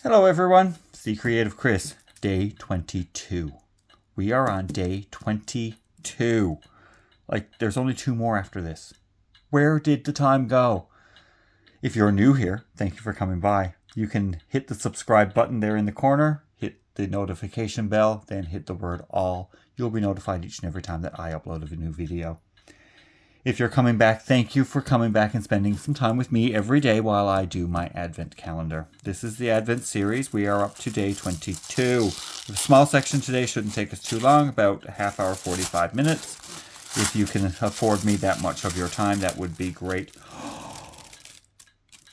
Hello everyone, it's the Creative Chris, day 22. We are on day 22. There's only 2 more after this. Where did the time go? If you're new here, thank you for coming by. You can hit the subscribe button there in the corner, hit the notification bell, then hit the word all. You'll be notified each and every time that I upload a new video. If you're coming back, thank you for coming back and spending some time with me every day while I do my Advent calendar. This is the Advent series. We are up to day 22. The small section today shouldn't take us too long, about a half hour, 45 minutes. If you can afford me that much of your time, that would be great.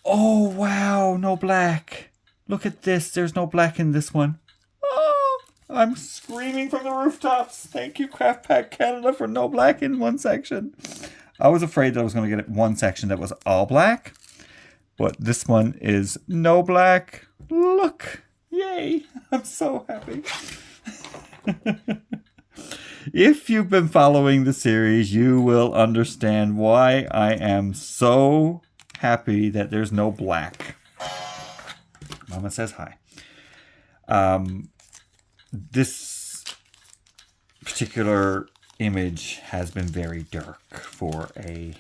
Oh, wow, no black. Look at this. There's no black in this one. Oh, I'm screaming from the rooftops. Thank you, Craft Pack Canada, for no black in one section. I was afraid that I was going to get one section that was all black, but this one is no black. Look, yay, I'm so happy. If you've been following the series, you will understand why I am so happy that there's no black. Mama says hi. This particular image has been very dark for a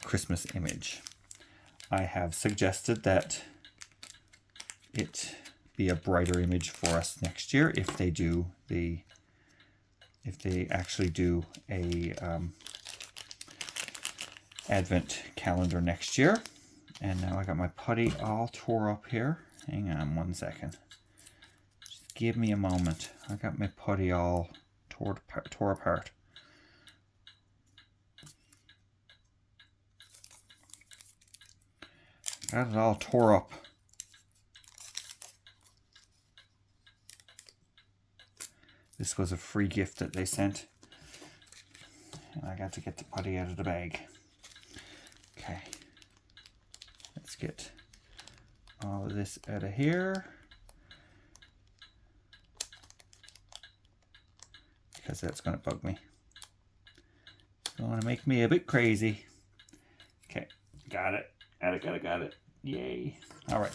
Christmas image. I have suggested that it be a brighter image for us next year if they actually do a Advent calendar next year. And now I got my putty all tore up here. Hang on one second. Just give me a moment. I got my putty all tore apart. Got it all tore up. This was a free gift that they sent. And I got to get the putty out of the bag. Okay. Let's get all of this out of here. Because that's going to bug me. It's going to make me a bit crazy. Okay, got it. Got it. Yay. All right.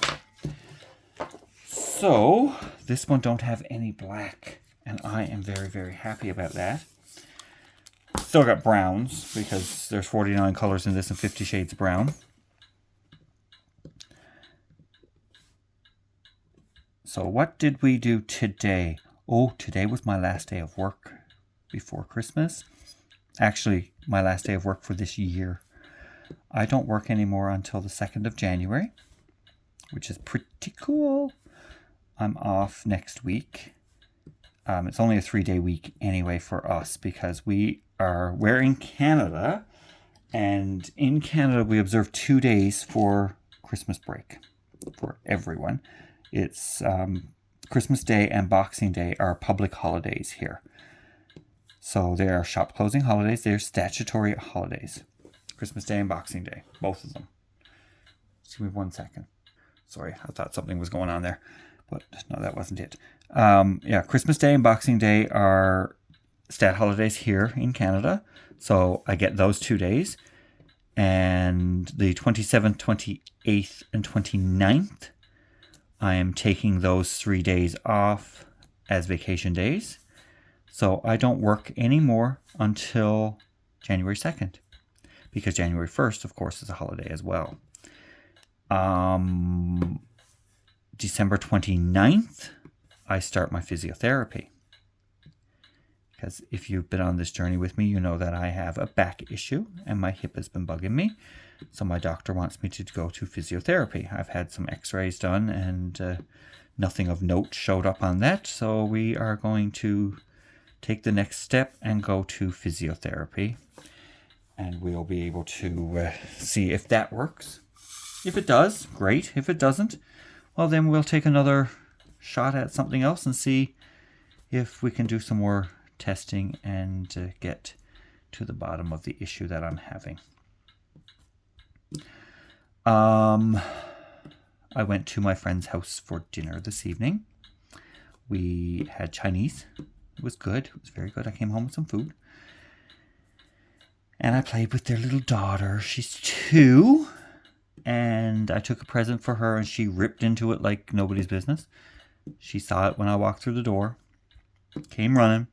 So, this one don't have any black, and I am very, very happy about that. Still got browns, because there's 49 colors in this and 50 shades of brown. So, what did we do today? Oh, today was my last day of work before Christmas. Actually, my last day of work for this year. I don't work anymore until the 2nd of January, which is pretty cool. I'm off next week. It's only a 3-day week anyway for us because we're in Canada, and in Canada we observe 2 days for Christmas break for everyone. It's Christmas Day and Boxing Day are public holidays here. So they are shop closing holidays. They're statutory holidays. Christmas Day and Boxing Day, both of them. Just give me 1 second. Sorry, I thought something was going on there, but no, that wasn't it. Christmas Day and Boxing Day are stat holidays here in Canada. So I get those 2 days. And the 27th, 28th, and 29th, I am taking those 3 days off as vacation days. So I don't work anymore until January 2nd. Because January 1st, of course, is a holiday as well. December 29th, I start my physiotherapy. Because if you've been on this journey with me, you know that I have a back issue and my hip has been bugging me. So my doctor wants me to go to physiotherapy. I've had some x-rays done and nothing of note showed up on that. So we are going to take the next step and go to physiotherapy. And we'll be able to see if that works. If it does, great. If it doesn't, well, then we'll take another shot at something else and see if we can do some more testing and get to the bottom of the issue that I'm having. I went to my friend's house for dinner this evening. We had Chinese. It was good. It was very good. I came home with some food. And I played with their little daughter. She's 2. and I took a present for her, and she ripped into it like nobody's business. She saw it when I walked through the door, came running,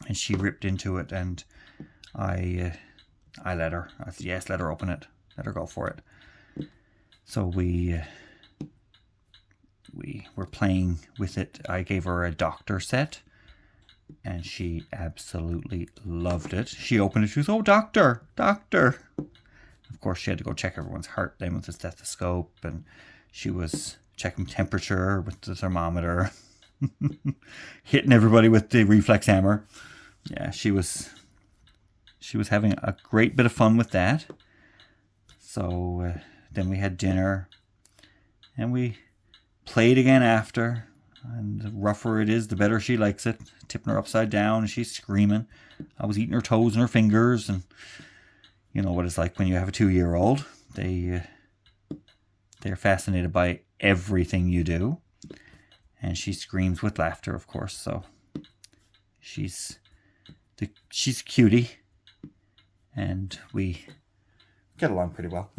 and she ripped into it, and I let her. I said, yes, let her open it. Let her go for it. So we were playing with it. I gave her a doctor set, and she absolutely loved it. She opened it. She was, oh, doctor. Of course, she had to go check everyone's heart then with the stethoscope, and she was checking temperature with the thermometer, hitting everybody with the reflex hammer. Yeah, she was having a great bit of fun with that. So then we had dinner, and we played again after. And the rougher it is, the better she likes it. Tipping her upside down, and she's screaming. I was eating her toes and her fingers, and you know what it's like when you have a 2-year-old. They're fascinated by everything you do, and she screams with laughter, of course. So she's a cutie, and we get along pretty well.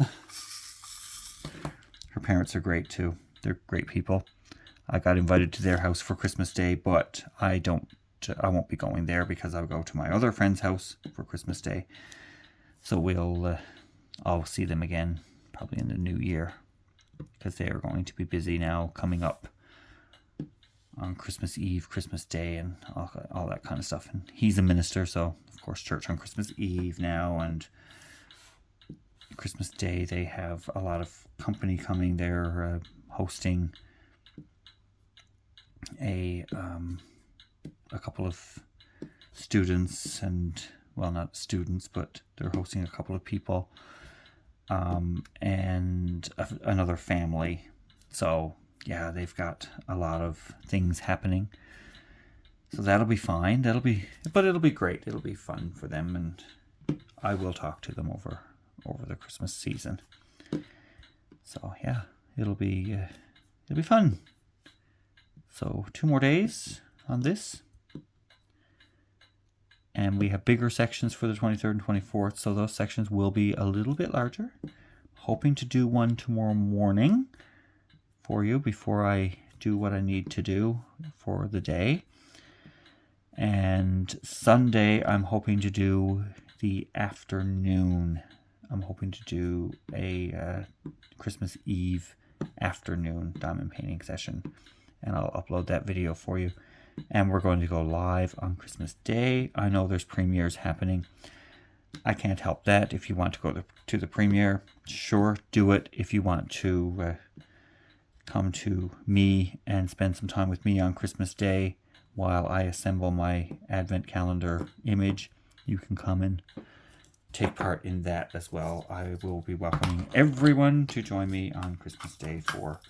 Her parents are great too. They're great people. I got invited to their house for Christmas Day, but I won't be going there because I'll go to my other friend's house for Christmas Day. So I'll see them again probably in the new year, because they are going to be busy now coming up on Christmas Eve, Christmas Day, and all that kind of stuff. And he's a minister, so of course church on Christmas Eve now, and Christmas Day they have a lot of company coming. They're hosting a couple of students, and well, not students, but they're hosting a couple of people, and another family. So yeah, they've got a lot of things happening. So that'll be fine. It'll be great. It'll be fun for them, and I will talk to them over the Christmas season. So yeah, it'll be fun. So 2 more days on this. And we have bigger sections for the 23rd and 24th, so those sections will be a little bit larger. Hoping to do one tomorrow morning for you before I do what I need to do for the day. And Sunday, I'm hoping to do the afternoon. I'm hoping to do a Christmas Eve afternoon diamond painting session. And I'll upload that video for you. And we're going to go live on Christmas Day. I know there's premieres happening. I can't help that. If you want to go to the premiere, sure, do it. If you want to come to me and spend some time with me on Christmas Day while I assemble my Advent calendar image, you can come and take part in that as well. I will be welcoming everyone to join me on Christmas Day for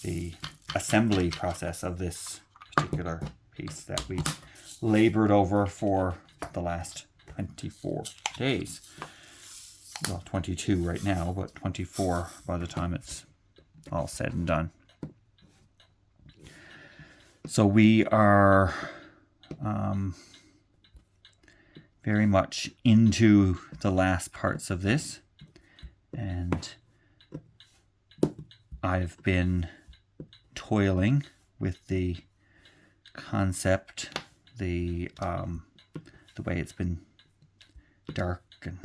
the assembly process of this particular piece that we've labored over for the last 24 days. Well, 22 right now, but 24 by the time it's all said and done. So we are very much into the last parts of this, and I've been toiling with the concept, the way it's been dark and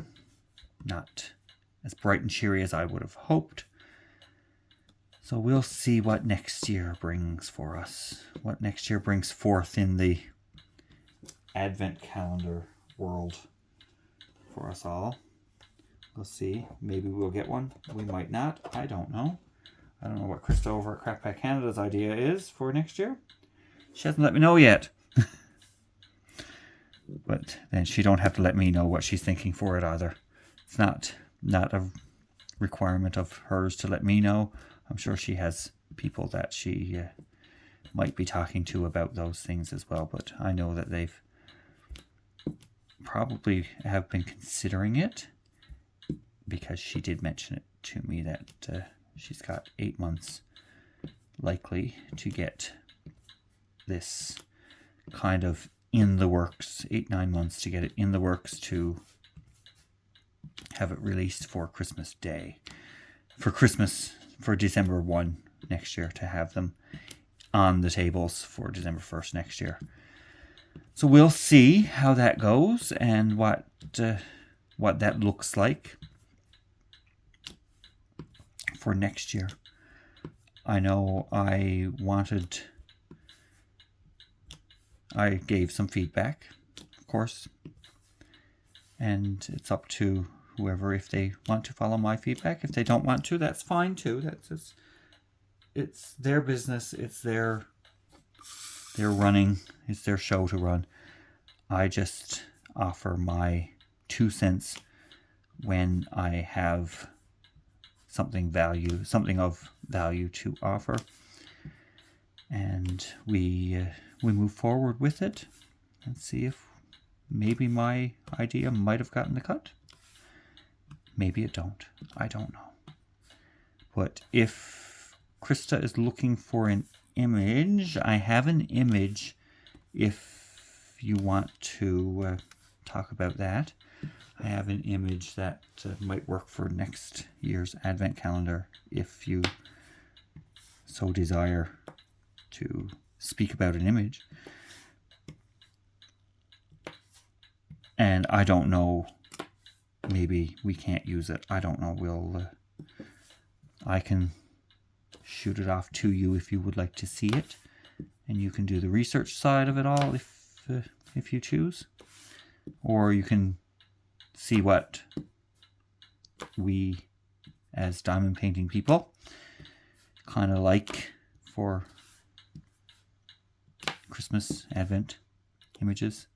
not as bright and cheery as I would have hoped. So we'll see what next year brings for us, what next year brings forth in the Advent calendar world for us all. We'll see. Maybe we'll get one. We might not. I don't know. I don't know what Krista over at Crackpack Canada's idea is for next year. She hasn't let me know yet. But then she don't have to let me know what she's thinking for it either. It's not a requirement of hers to let me know. I'm sure she has people that she might be talking to about those things as well. But I know that they've probably have been considering it, because she did mention it to me that she's got 8 months likely to get this kind of in the works, 8-9 months to get it in the works to have it released for Christmas Day. For December 1 next year, to have them on the tables for December 1st next year. So we'll see how that goes and what that looks like for next year. I know I gave some feedback, of course, and it's up to whoever if they want to follow my feedback. If they don't want to, that's fine too. It's their business. It's their running. It's their show to run. I just offer my 2 cents when I have something of value to offer, and we move forward with it and see if maybe my idea might have gotten the cut. Maybe it don't. I don't know. But if Krista is looking for an image, I have an image if you want to talk about that. I have an image that might work for next year's Advent calendar if you so desire to speak about an image. And I don't know, maybe we can't use it. I don't know. I can shoot it off to you if you would like to see it, and you can do the research side of it all if you choose, or you can see what we as diamond painting people kind of like for Christmas Advent images.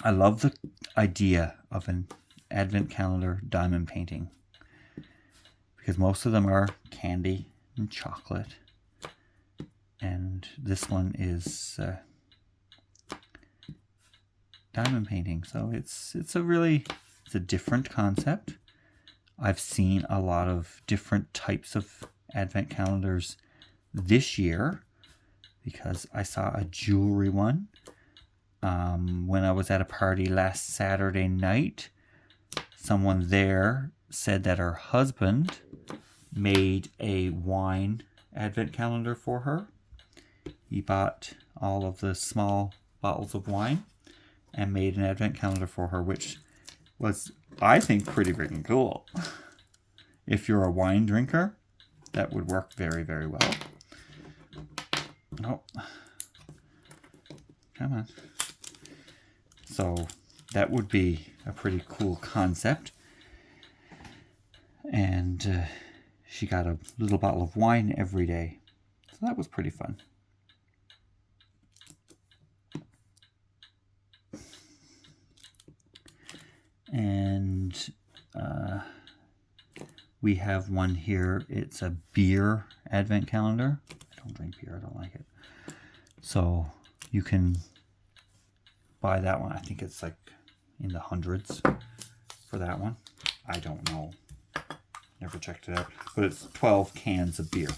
I love the idea of an Advent calendar diamond painting because most of them are candy and chocolate, and this one is diamond painting. So it's a different concept. I've seen a lot of different types of Advent calendars this year because I saw a jewelry one. When I was at a party last Saturday night, someone there said that her husband made a wine Advent calendar for her. He bought all of the small bottles of wine and made an Advent calendar for her, which was, I think, pretty freaking cool. If you're a wine drinker, that would work very, very well. Oh, come on. So that would be a pretty cool concept. And she got a little bottle of wine every day. So that was pretty fun. And we have one here. It's a beer Advent calendar. I don't drink beer. I don't like it. So you can buy that one. I think it's like in the hundreds for that one. I don't know. Never checked it out. But it's 12 cans of beer.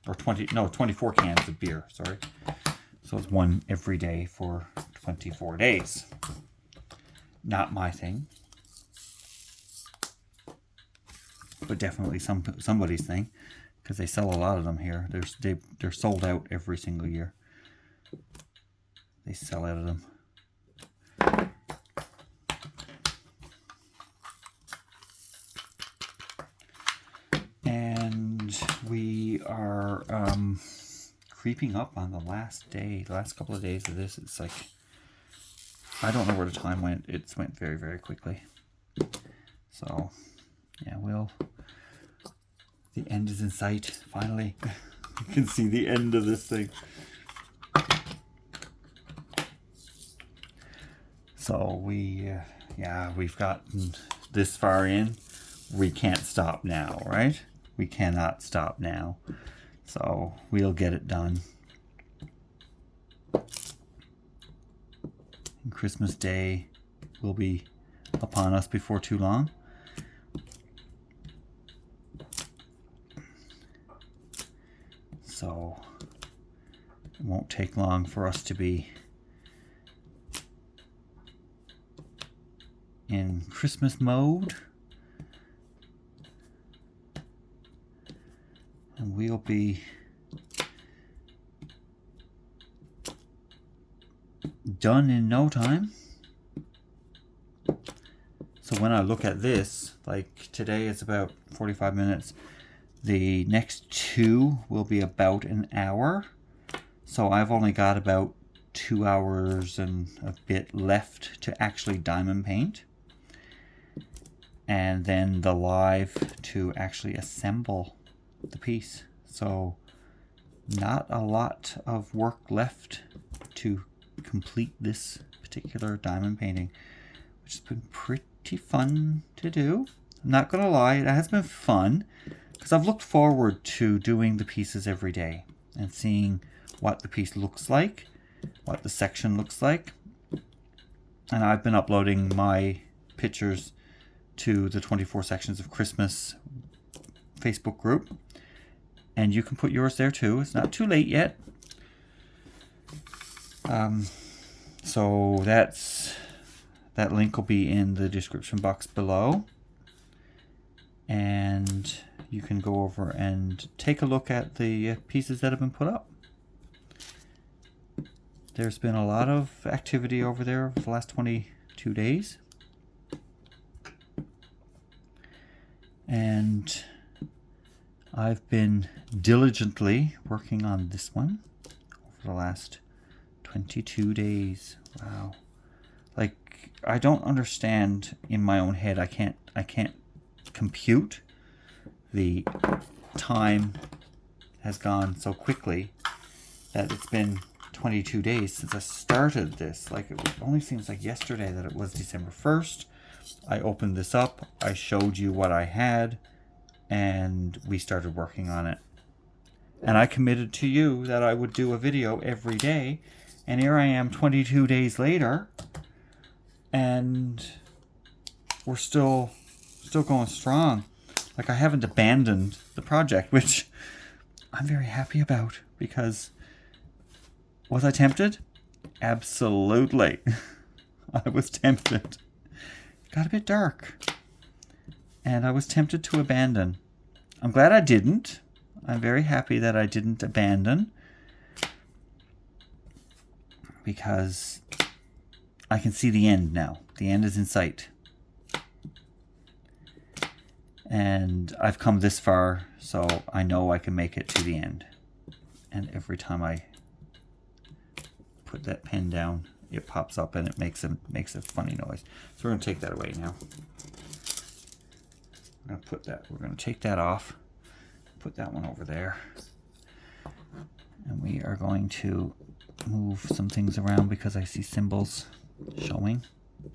Or 24 cans of beer, sorry. So it's one every day for 24 days. Not my thing. But definitely somebody's thing. Because they sell a lot of them here. They're sold out every single year. They sell out of them. And we are creeping up on the last couple of days of this. It's like, I don't know where the time went. It went very, very quickly. So, yeah, the end is in sight, finally. You can see the end of this thing. So we've gotten this far in. We can't stop now, right? We cannot stop now. So we'll get it done. And Christmas Day will be upon us before too long. So it won't take long for us to be in Christmas mode. And we'll be done in no time. So when I look at this, like today it's about 45 minutes. The next two will be about an hour. So I've only got about 2 hours and a bit left to actually diamond paint. And then the live to actually assemble the piece. So not a lot of work left to complete this particular diamond painting, which has been pretty fun to do. I'm not gonna lie, it has been fun because I've looked forward to doing the pieces every day and seeing what the piece looks like, what the section looks like. And I've been uploading my pictures to the 24 Sections of Christmas Facebook group, and you can put yours there too. It's not too late yet. So that link will be in the description box below, and you can go over and take a look at the pieces that have been put up. There's been a lot of activity over there for the last 22 days. And I've been diligently working on this one over the last 22 days. Wow. Like, I don't understand in my own head. I can't compute the time has gone so quickly that it's been 22 days since I started this. Like, it only seems like yesterday that it was December 1st. I opened this up, I showed you what I had, and we started working on it. And I committed to you that I would do a video every day, and here I am 22 days later, and we're still going strong. Like, I haven't abandoned the project, which I'm very happy about, because was I tempted? Absolutely. I was tempted. Got a bit dark, and I was tempted to abandon. I'm glad I didn't. I'm very happy that I didn't abandon, because I can see the end now. The end is in sight. And I've come this far, so I know I can make it to the end. And every time I put that pen down, it pops up and it makes a funny noise. So we're going to take that away now. We're going to take that off. Put that one over there. And we are going to move some things around because I see symbols showing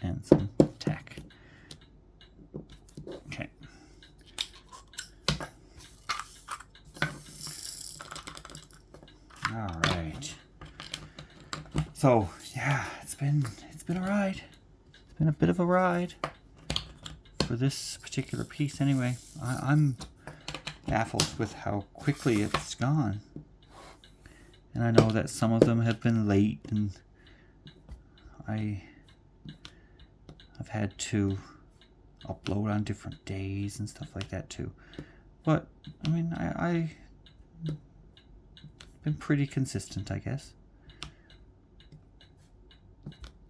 and some tack. Okay. All right. So yeah, it's been a ride. It's been a bit of a ride for this particular piece. Anyway, I'm baffled with how quickly it's gone. And I know that some of them have been late, and I've had to upload on different days and stuff like that too. But I mean, I've been pretty consistent, I guess.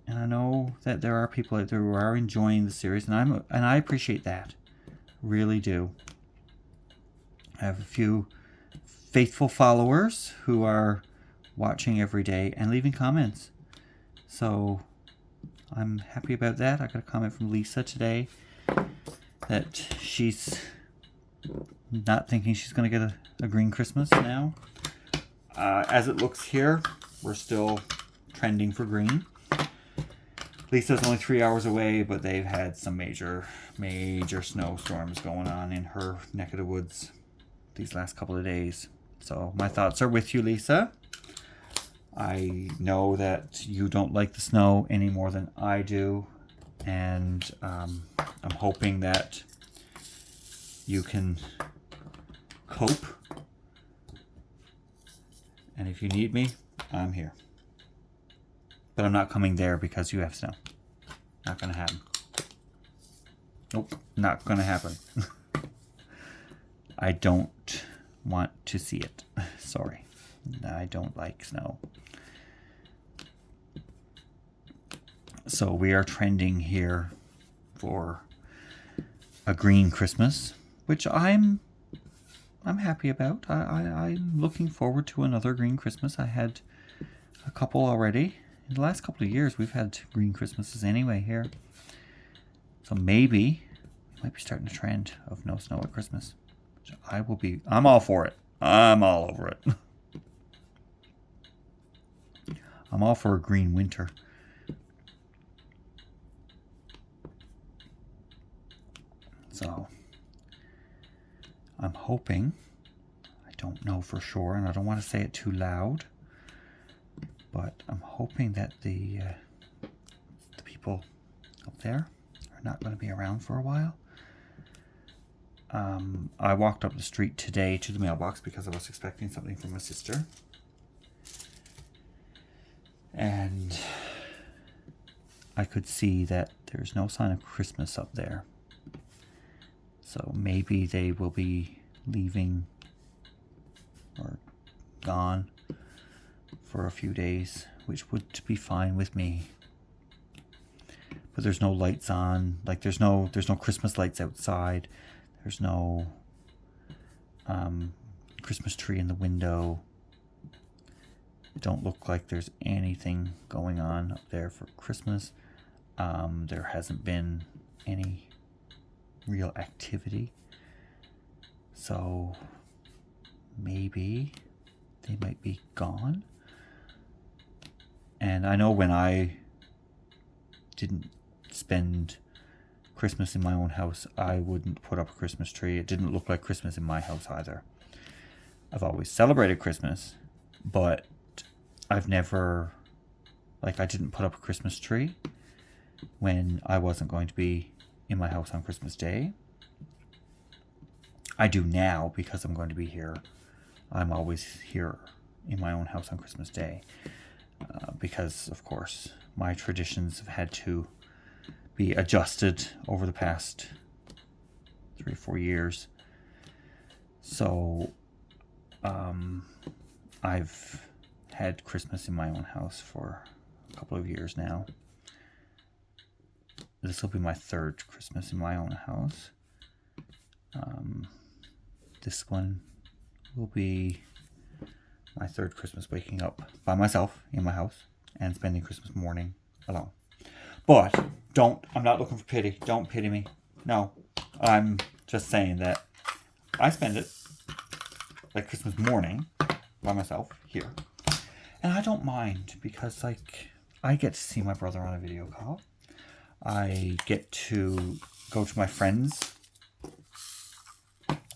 And I know that there are people out there who are enjoying the series, and I appreciate that. Really do. I have a few faithful followers who are watching every day and leaving comments. So I'm happy about that. I got a comment from Lisa today that she's not thinking she's going to get a green Christmas now. As it looks here, we're still trending for green. Lisa's only 3 hours away, but they've had some major snowstorms going on in her neck of the woods these last couple of days. So my thoughts are with you, Lisa. I know that you don't like the snow any more than I do, and I'm hoping that you can cope. And if you need me, I'm here. But I'm not coming there because you have snow. Not gonna happen. Nope, not gonna happen. I don't want to see it. Sorry. I don't like snow. So we are trending here for a green Christmas, which I'm happy about. I'm looking forward to another green Christmas. I had a couple already. In the last couple of years, we've had green Christmases anyway here. So maybe we might be starting a trend of no snow at Christmas. I'm all for it. I'm all over it. I'm all for a green winter. So I'm hoping, I don't know for sure, and I don't want to say it too loud, but I'm hoping that the people up there are not going to be around for a while. I walked up the street today to the mailbox because I was expecting something from my sister. And I could see that there's no sign of Christmas up there. So maybe they will be leaving or gone for a few days, which would be fine with me. But there's no lights on. Like there's no Christmas lights outside. There's no Christmas tree in the window. It don't look like there's anything going on up there for Christmas. There hasn't been any real activity. So maybe they might be gone. And I know when I didn't spend Christmas in my own house, I wouldn't put up a Christmas tree. It didn't look like Christmas in my house either. I've always celebrated Christmas, but I've never, I didn't put up a Christmas tree when I wasn't going to be in my house on Christmas Day. I do now because I'm going to be here. I'm always here in my own house on Christmas Day because, of course, my traditions have had to be adjusted over the past 3 or 4 years. So I've had Christmas in my own house for a couple of years now. This will be my 3rd Christmas in my own house. This one will be my 3rd Christmas waking up by myself in my house and spending Christmas morning alone. But I'm not looking for pity. Don't pity me. No, I'm just saying that I spend it like Christmas morning by myself here. And I don't mind because I get to see my brother on a video call. I get to go to my friends.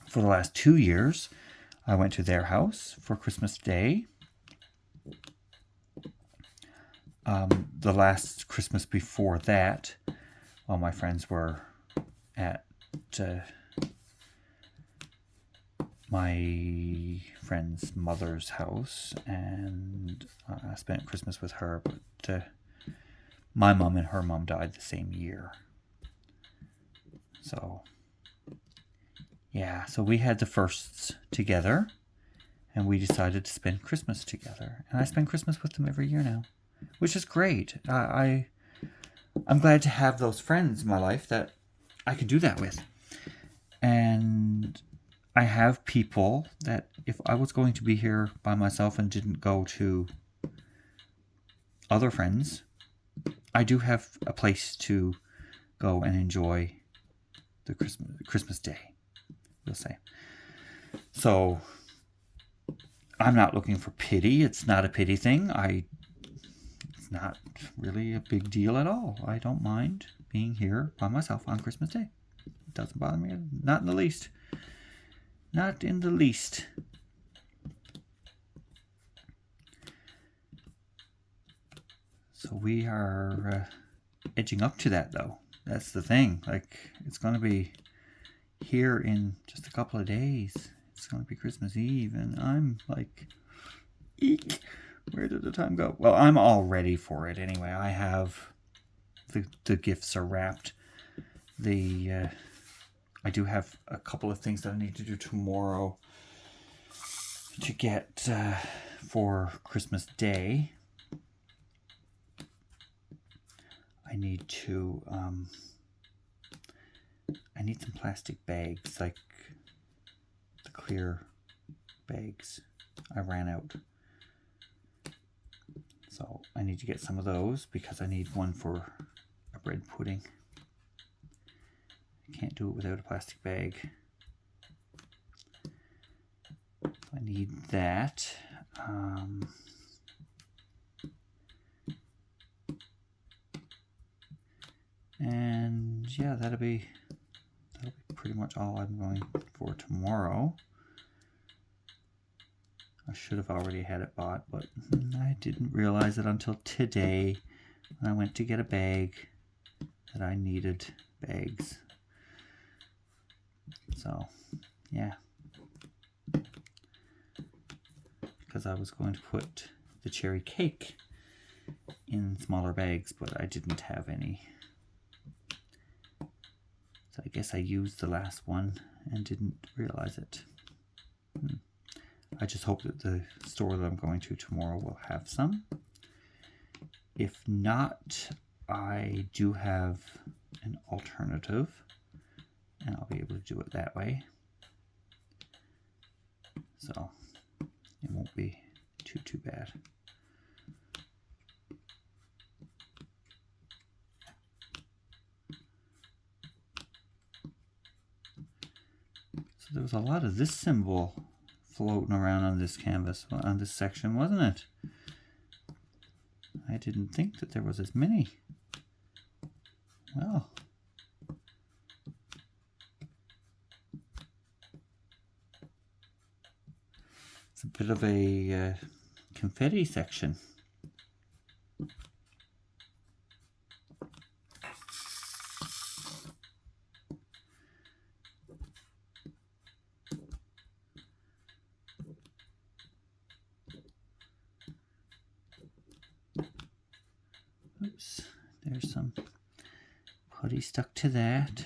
For the last 2 years, I went to their house for Christmas Day. The last Christmas before that, all my friends were at my friend's mother's house, and I spent Christmas with her, but my mom and her mom died the same year. So, yeah, so we had the firsts together, and we decided to spend Christmas together. And I spend Christmas with them every year now, which is great. I'm glad to have those friends in my life that I can do that with. And I have people that if I was going to be here by myself and didn't go to other friends, I do have a place to go and enjoy the Christmas Day, we'll say. So I'm not looking for pity. It's not a pity thing. It's not really a big deal at all. I don't mind being here by myself on Christmas Day. It doesn't bother me, not in the least. Not in the least. So we are edging up to that, though. That's the thing. It's going to be here in just a couple of days. It's going to be Christmas Eve, and I'm like, eek, where did the time go? Well, I'm all ready for it anyway. I have the gifts are wrapped. I do have a couple of things that I need to do tomorrow to get for Christmas Day. I need to I need some plastic bags, like the clear bags. I ran out. So I need to get some of those because I need one for a bread pudding. I can't do it without a plastic bag. I need that. And yeah, that'll be pretty much all I'm going for tomorrow. I should have already had it bought, but I didn't realize it until today when I went to get a bag that I needed bags. So, yeah. Because I was going to put the cherry cake in smaller bags, but I didn't have any. So I guess I used the last one and didn't realize it. I just hope that the store that I'm going to tomorrow will have some. If not, I do have an alternative, and I'll be able to do it that way. So it won't be too bad. So there was a lot of this symbol floating around on this canvas, on this section, wasn't it? I didn't think that there was as many. Well, it's a bit of a confetti section. Oops, there's some putty stuck to that.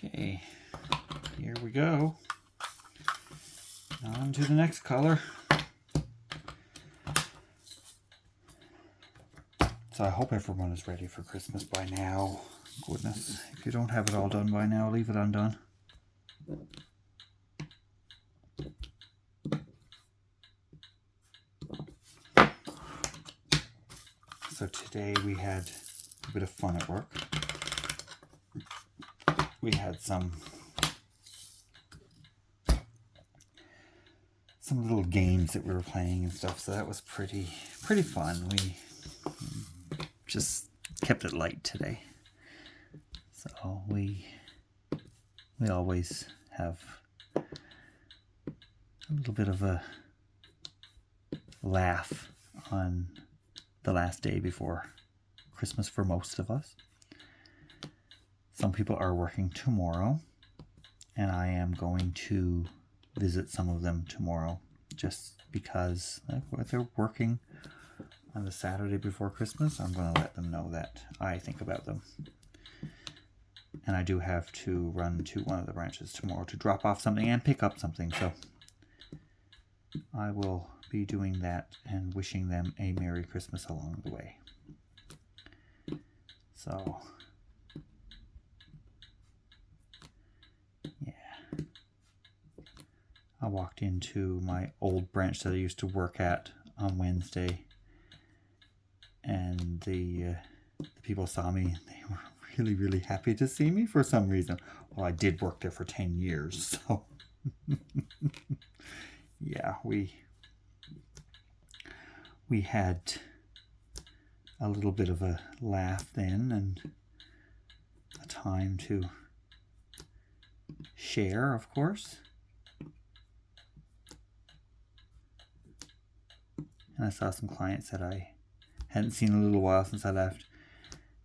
Okay, here we go. On to the next color. So I hope everyone is ready for Christmas by now. Goodness, if you don't have it all done by now, leave it undone. So today we had a bit of fun at work. We had some little games that we were playing and stuff, so that was pretty fun. We just kept it light today. So we always have a little bit of a laugh on the last day before Christmas for most of us. Some people are working tomorrow, and I am going to visit some of them tomorrow just because if they're working on the Saturday before Christmas, I'm going to let them know that I think about them. And I do have to run to one of the branches tomorrow to drop off something and pick up something, so I will be doing that and wishing them a Merry Christmas along the way. So yeah, I walked into my old branch that I used to work at on Wednesday, and the people saw me. They were really happy to see me for some reason. Well, I did work there for 10 years, so yeah, we had a little bit of a laugh then, and a time to share, of course. And I saw some clients that I hadn't seen in a little while since I left.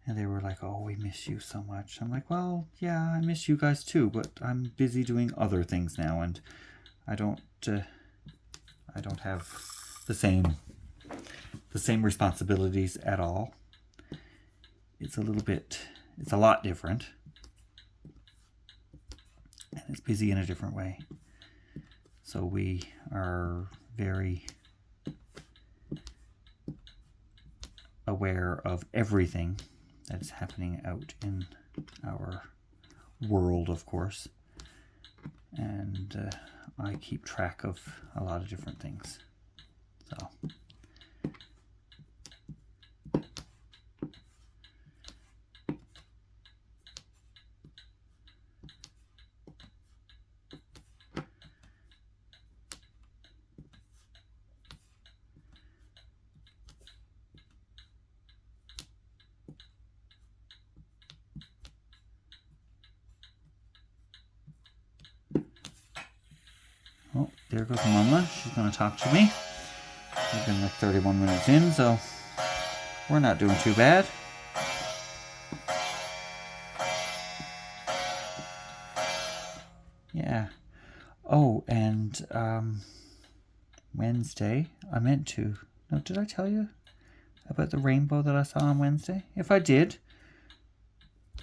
And they were like, oh, we miss you so much. I'm like, well, yeah, I miss you guys too, but I'm busy doing other things now, and I don't have the same responsibilities at all. It's a lot different, and it's busy in a different way. So we are very aware of everything that is happening out in our world, of course. And I keep track of a lot of different things. So oh, there goes Mama. She's going to talk to me. We've been like 31 minutes in, so we're not doing too bad. Yeah. Oh, and Wednesday, I meant to. No, did I tell you about the rainbow that I saw on Wednesday? If I did,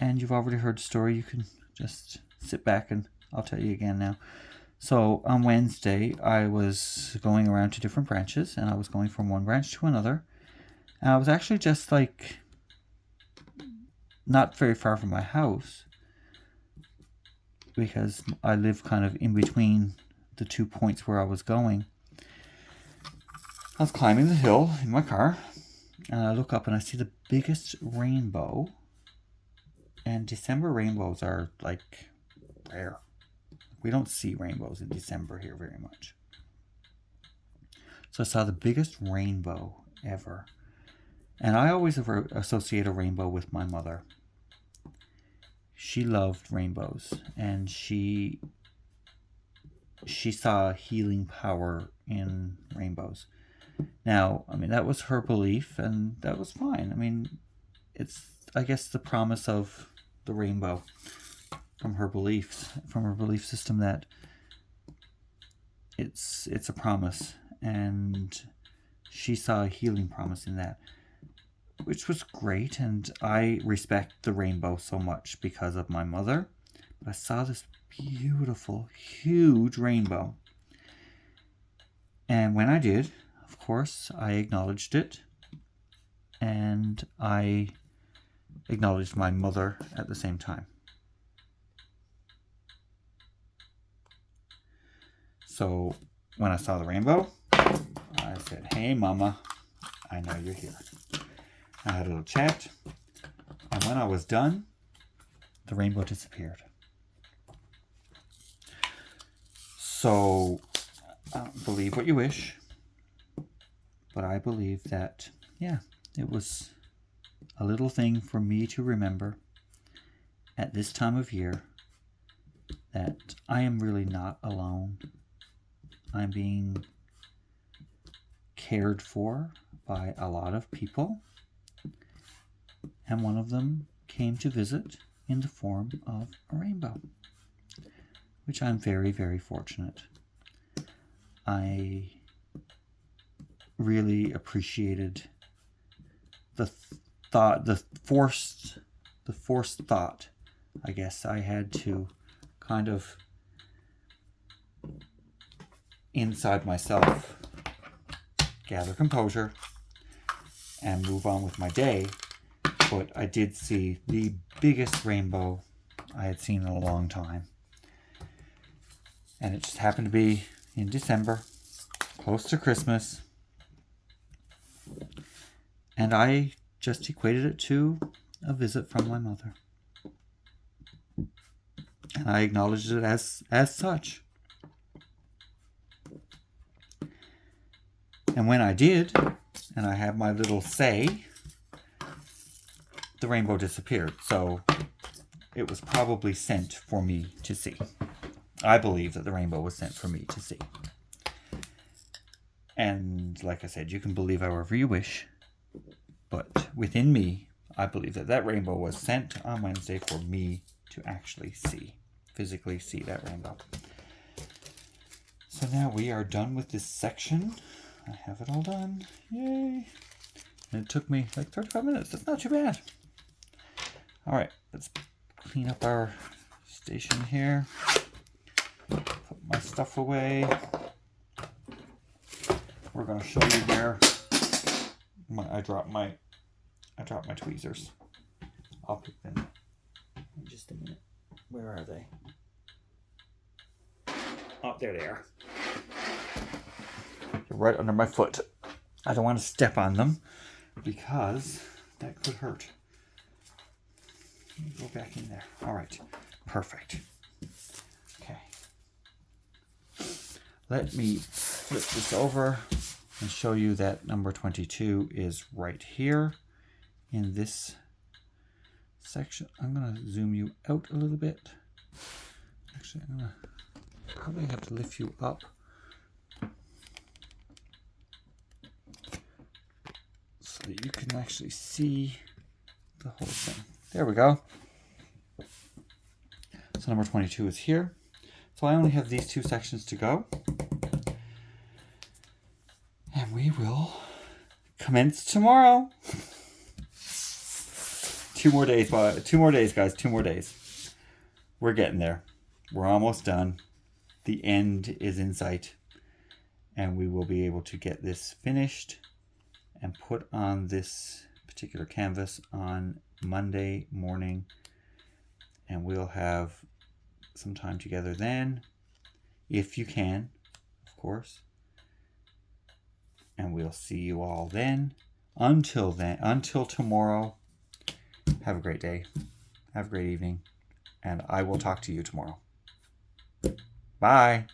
and you've already heard the story, you can just sit back and I'll tell you again now. So on Wednesday, I was going around to different branches, and I was going from one branch to another. And I was actually just like not very far from my house, because I live kind of in between the 2 points where I was going. I was climbing the hill in my car, and I look up and I see the biggest rainbow. And December rainbows are like rare. We don't see rainbows in December here very much. So I saw the biggest rainbow ever. And I always associate a rainbow with my mother. She loved rainbows, and she saw healing power in rainbows. Now, I mean, that was her belief, and that was fine. I mean, it's, I guess, the promise of the rainbow from her beliefs, from her belief system, that it's a promise, and she saw a healing promise in that, which was great. And I respect the rainbow so much because of my mother. But I saw this beautiful, huge rainbow, and when I did, of course, I acknowledged it, and I acknowledged my mother at the same time. So when I saw the rainbow, I said, hey, Mama, I know you're here. I had a little chat, and when I was done, the rainbow disappeared. So, believe what you wish, but I believe that, yeah, it was a little thing for me to remember at this time of year, that I am really not alone. I'm being cared for by a lot of people, and one of them came to visit in the form of a rainbow, which I'm very, very fortunate. I really appreciated the forced thought, I guess, I had to kind of inside myself gather composure and move on with my day. But I did see the biggest rainbow I had seen in a long time, and it just happened to be in December, close to Christmas, and I just equated it to a visit from my mother, and I acknowledged it as such. And when I did, and I had my little say, the rainbow disappeared. So it was probably sent for me to see. I believe that the rainbow was sent for me to see. And like I said, you can believe however you wish. But within me, I believe that that rainbow was sent on Wednesday for me to actually see, physically see that rainbow. So now we are done with this section. I have it all done. Yay. And it took me like 35 minutes. That's not too bad. All right, let's clean up our station here. Put my stuff away. We're going to show you where I dropped my tweezers. I'll pick them in just a minute. Where are they? Oh, there they are. They're right under my foot. I don't want to step on them because that could hurt. Go back in there. All right. Perfect. Okay. Let me flip this over and show you that number 22 is right here in this section. I'm going to zoom you out a little bit. Actually, I'm going to probably have to lift you up so that you can actually see the whole thing. There we go. So number 22 is here. So I only have these two sections to go. And we will commence tomorrow. 2 more days, guys. 2 more days. We're getting there. We're almost done. The end is in sight. And we will be able to get this finished and put on this particular canvas on Monday morning. And we'll have some time together then, if you can, of course. And we'll see you all then. Until tomorrow, have a great day. Have a great evening. And I will talk to you tomorrow. Bye.